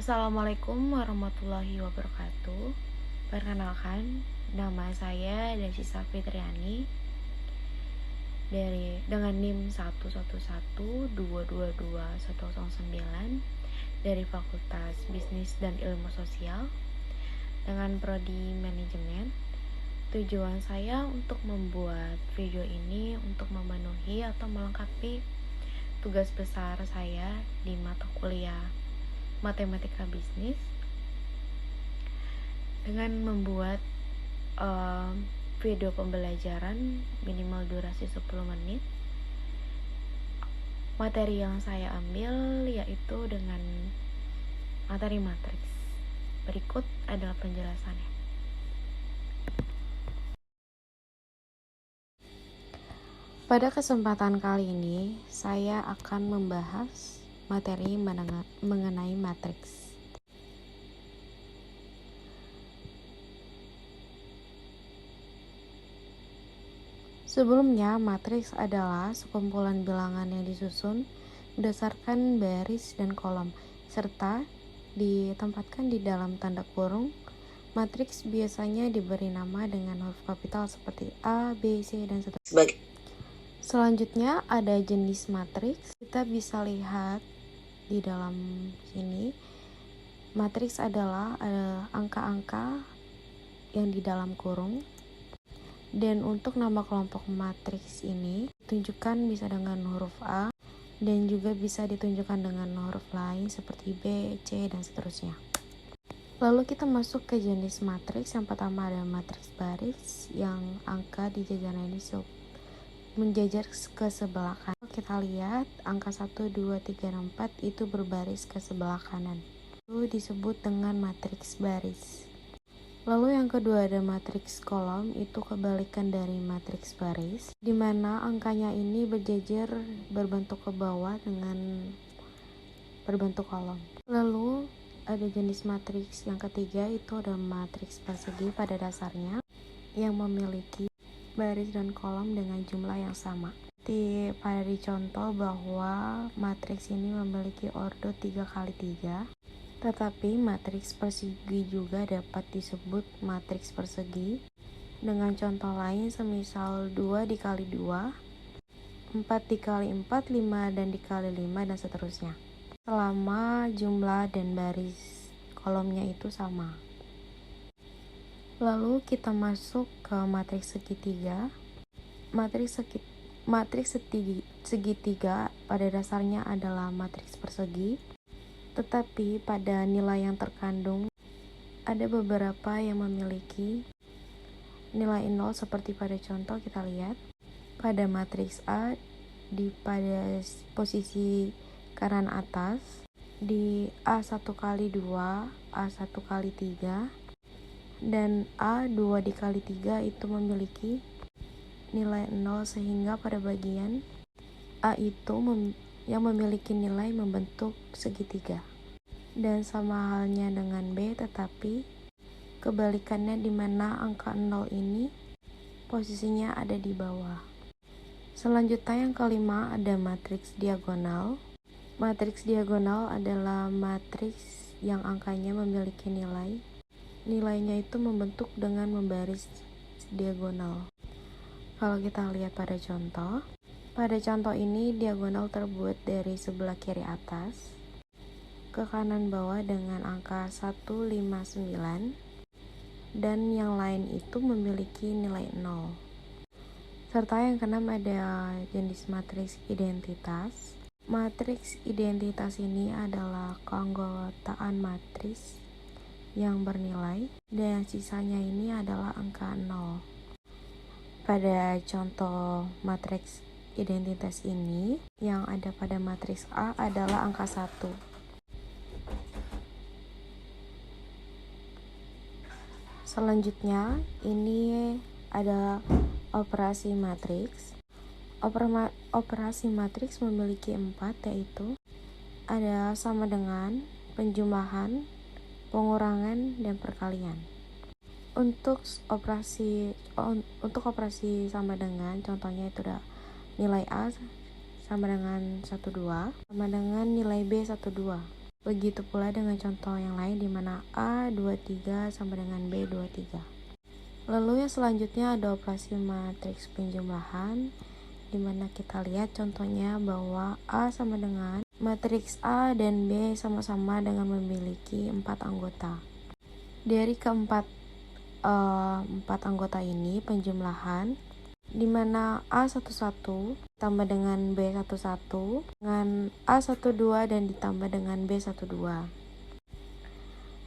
Assalamualaikum warahmatullahi wabarakatuh. Perkenalkan, nama saya Desisa Fitriani dengan NIM 111222109 dari Fakultas Bisnis dan Ilmu Sosial dengan prodi Manajemen. Tujuan saya untuk membuat video ini untuk memenuhi atau melengkapi tugas besar saya di mata kuliah Matematika Bisnis dengan membuat video pembelajaran minimal durasi 10 menit. Materi yang saya ambil yaitu dengan materi matriks. Berikut adalah penjelasannya. Pada kesempatan kali ini, saya akan membahas materi mengenai matriks. Sebelumnya, matriks adalah sekumpulan bilangan yang disusun berdasarkan baris dan kolom, serta ditempatkan di dalam tanda kurung. Matriks biasanya diberi nama dengan huruf kapital seperti A, B, C, dan seterusnya. Selanjutnya ada jenis matriks. Kita bisa lihat di dalam sini. Matriks adalah angka-angka yang di dalam kurung. Dan untuk nama kelompok matriks ini ditunjukkan bisa dengan huruf A dan juga bisa ditunjukkan dengan huruf lain seperti B, C, dan seterusnya. Lalu kita masuk ke jenis matriks. Yang pertama ada matriks baris yang angka di jajaran ini menjajar ke sebelah kanan. Kita lihat angka 1, 2, 3, dan 4 itu berbaris ke sebelah kanan. Itu disebut dengan matriks baris. Lalu yang kedua ada matriks kolom, itu kebalikan dari matriks baris, di mana angkanya ini berjejer berbentuk ke bawah dengan berbentuk kolom. Lalu ada jenis matriks yang ketiga, itu ada matriks persegi pada dasarnya yang memiliki baris dan kolom dengan jumlah yang sama. Pada dicontoh bahwa matriks ini memiliki ordo 3x3. Tetapi matriks persegi juga dapat disebut matriks persegi dengan contoh lain semisal 2 dikali 2, 4 dikali 4, 5 dan dikali 5 dan seterusnya. Selama jumlah dan baris kolomnya itu sama. Lalu kita masuk ke matriks segitiga. Matriks segitiga pada dasarnya adalah matriks persegi. Tetapi pada nilai yang terkandung ada beberapa yang memiliki nilai 0 seperti pada contoh kita lihat pada matriks A pada posisi kanan atas di A1 kali 2, A1 kali 3 dan A2 dikali 3 itu memiliki nilai 0 sehingga pada bagian A itu yang memiliki nilai membentuk segitiga. Dan sama halnya dengan B, tetapi kebalikannya di mana angka 0 ini posisinya ada di bawah. Selanjutnya yang kelima ada matriks diagonal. Matriks diagonal adalah matriks yang angkanya memiliki nilainya itu membentuk dengan membaris diagonal. Kalau kita lihat pada contoh ini diagonal terbuat dari sebelah kiri atas ke kanan bawah dengan angka 159 dan yang lain itu memiliki nilai 0. Serta yang keenam ada jenis matriks identitas. Matriks identitas ini adalah keanggotaan matriks yang bernilai dan sisanya ini adalah angka 0. Pada contoh matriks identitas ini yang ada pada matriks A adalah angka 1. Selanjutnya ini ada operasi matriks. Operasi matriks memiliki 4, yaitu ada sama dengan, penjumlahan, pengurangan, dan perkalian. Untuk operasi sama dengan, contohnya itu ada nilai A sama dengan 12 sama dengan nilai B 12. Begitu pula dengan contoh yang lain di mana A23 sama dengan B23. Lalu yang selanjutnya ada operasi matriks penjumlahan, di mana kita lihat contohnya bahwa A sama dengan matriks A dan B sama-sama dengan memiliki 4 anggota. Dari keempat empat anggota ini penjumlahan, di mana A11 ditambah dengan B11 dengan A12 dan ditambah dengan B12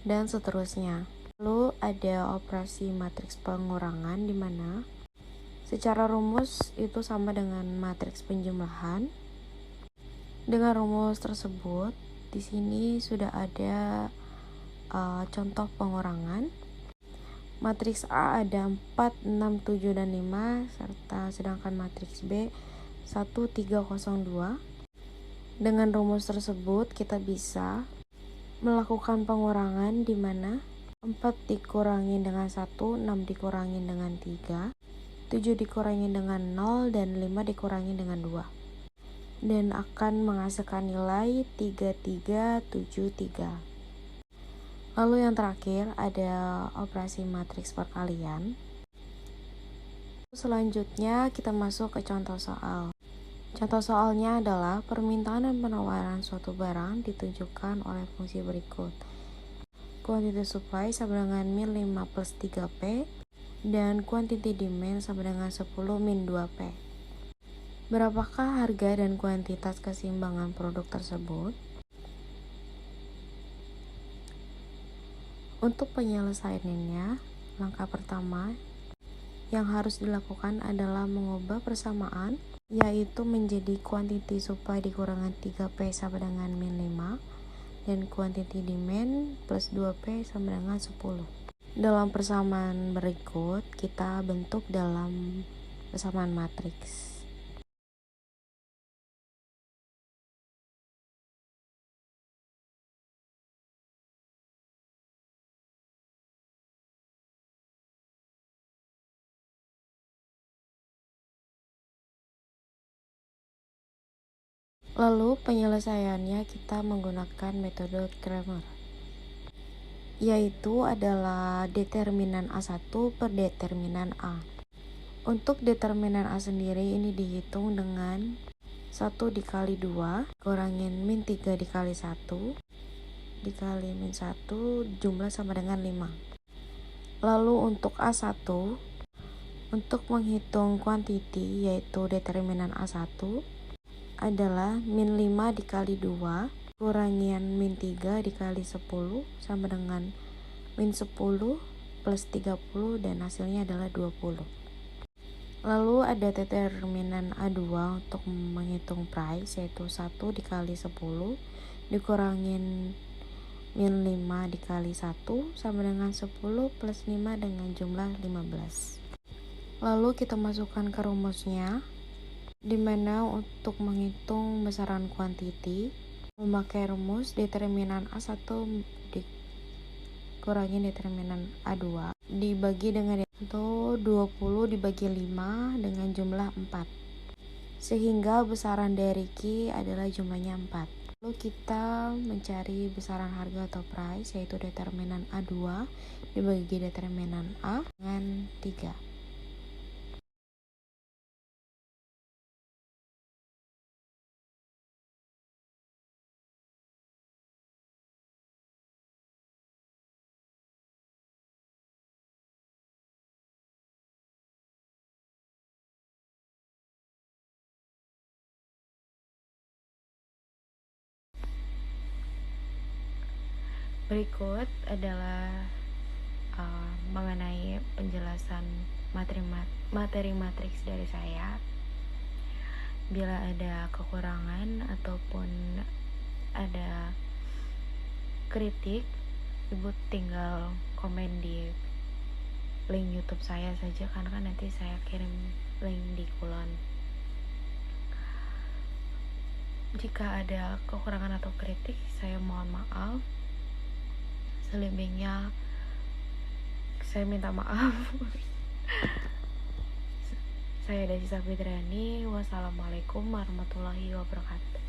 dan seterusnya. Lalu ada operasi matriks pengurangan, di mana secara rumus itu sama dengan matriks penjumlahan. Dengan rumus tersebut, di sini sudah ada contoh pengurangan. Matriks A ada 4, 6, 7, dan 5, sedangkan matriks B 1, 3, 0, 2. Dengan rumus tersebut kita bisa melakukan pengurangan, di mana 4 dikurangi dengan 1, 6 dikurangi dengan 3, 7 dikurangi dengan 0, dan 5 dikurangi dengan 2. Dan akan menghasilkan nilai 3373. Lalu yang terakhir ada operasi matriks perkalian. Selanjutnya kita masuk ke contoh soal. Contoh soalnya adalah permintaan dan penawaran suatu barang ditunjukkan oleh fungsi berikut. Quantity supply sama dengan min 5 plus 3P dan quantity demand sama dengan 10 min 2P. Berapakah harga dan kuantitas keseimbangan produk tersebut? Untuk penyelesaiannya, langkah pertama yang harus dilakukan adalah mengubah persamaan, yaitu menjadi quantity supply dikurangan 3P sama dengan min 5 dan quantity demand plus 2P sama dengan 10. Dalam persamaan berikut, kita bentuk dalam persamaan matriks. Lalu penyelesaiannya kita menggunakan metode Cramer, yaitu adalah determinan A1 per determinan A. Untuk determinan A sendiri ini dihitung dengan 1 dikali 2 kurangin min 3 dikali 1 dikali min 1 jumlah sama dengan 5. Lalu untuk A1, untuk menghitung quantity yaitu determinan A1 adalah min 5 dikali 2 kurangian min 3 dikali 10 sama dengan min 10 plus 30 dan hasilnya adalah 20. Lalu ada determinan A2 untuk menghitung price yaitu 1 dikali 10 dikurangin min 5 dikali 1 sama dengan 10 plus 5 dengan jumlah 15. Lalu kita masukkan ke rumusnya, di mana untuk menghitung besaran quantity memakai rumus determinan A1 dikurangi determinan A2 dibagi dengan itu 20 dibagi 5 dengan jumlah 4, sehingga besaran dari Q adalah jumlahnya 4. Lalu kita mencari besaran harga atau price yaitu determinan A2 dibagi determinan A dengan 3. Berikut adalah mengenai penjelasan materi matriks dari saya. Bila ada kekurangan ataupun ada kritik, Ibu tinggal komen di link YouTube saya saja, karena kan nanti saya kirim link di kolom. Jika ada kekurangan atau kritik, saya mohon maaf. Selebihnya saya minta maaf. Saya Desi Safitriani. Wassalamualaikum warahmatullahi wabarakatuh.